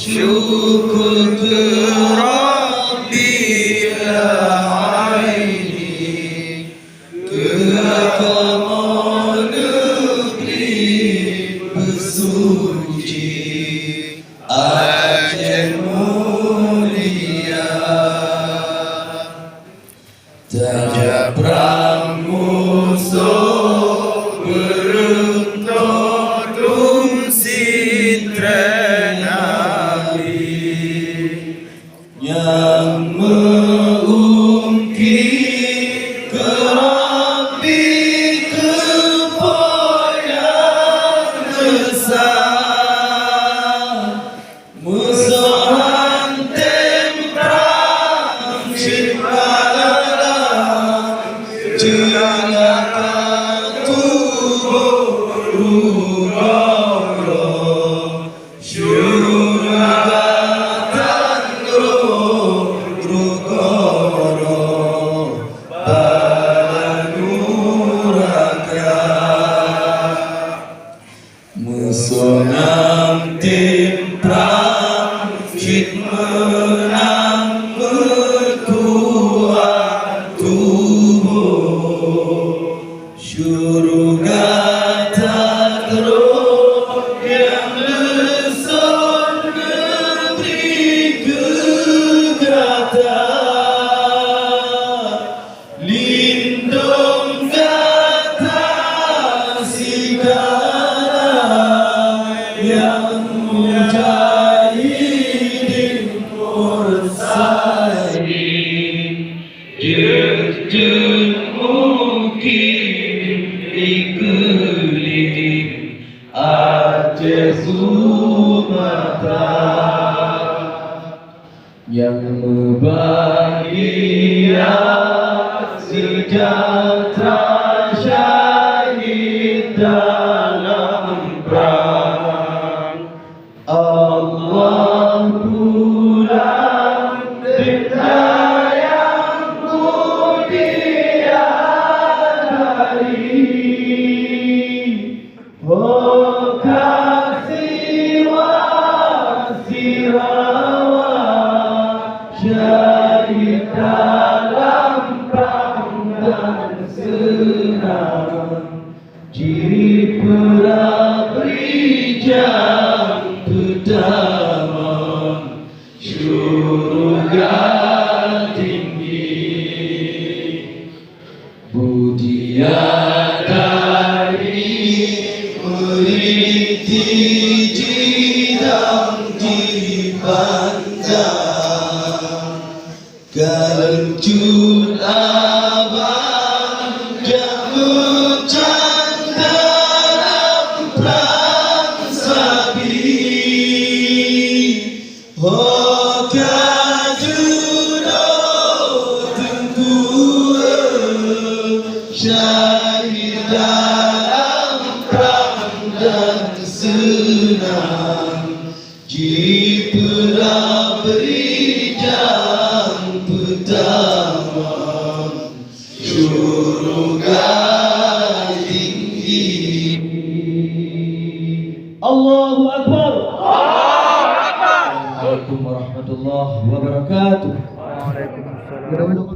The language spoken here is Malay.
شكرت ربي يا عيني كما نبري بسوجي أجل mulia terjebak musuh beruntung sitra Nabi yang mengungkit kerapi kepada besar musuh hantem perang ciptalah jelaka tubuh roh syurga tanro rukoro banuraka musuh nam timprang cit menang bertuah tubuh syurga takro yang lesor negeri gegata lindung gata sigara yang mujahidin mursalin terjun mungkin iklim Aceh Sumatera yang membahagia sejahtera syahid dalam perang Allah pulang benda yang mulia hari oh kasih wasirawa syahid dalam perang dan senang ciri perabri jam pertama syurga tinggi budiadari meriti jidam dipandang kelencut abang jamu dalam perang sapi oh kajudo tengku syahid dalam perang dan senang jipera beri jam pertama syurga tinggi Allahu Akbar Assalamualaikum warahmatullahi wabarakatuh.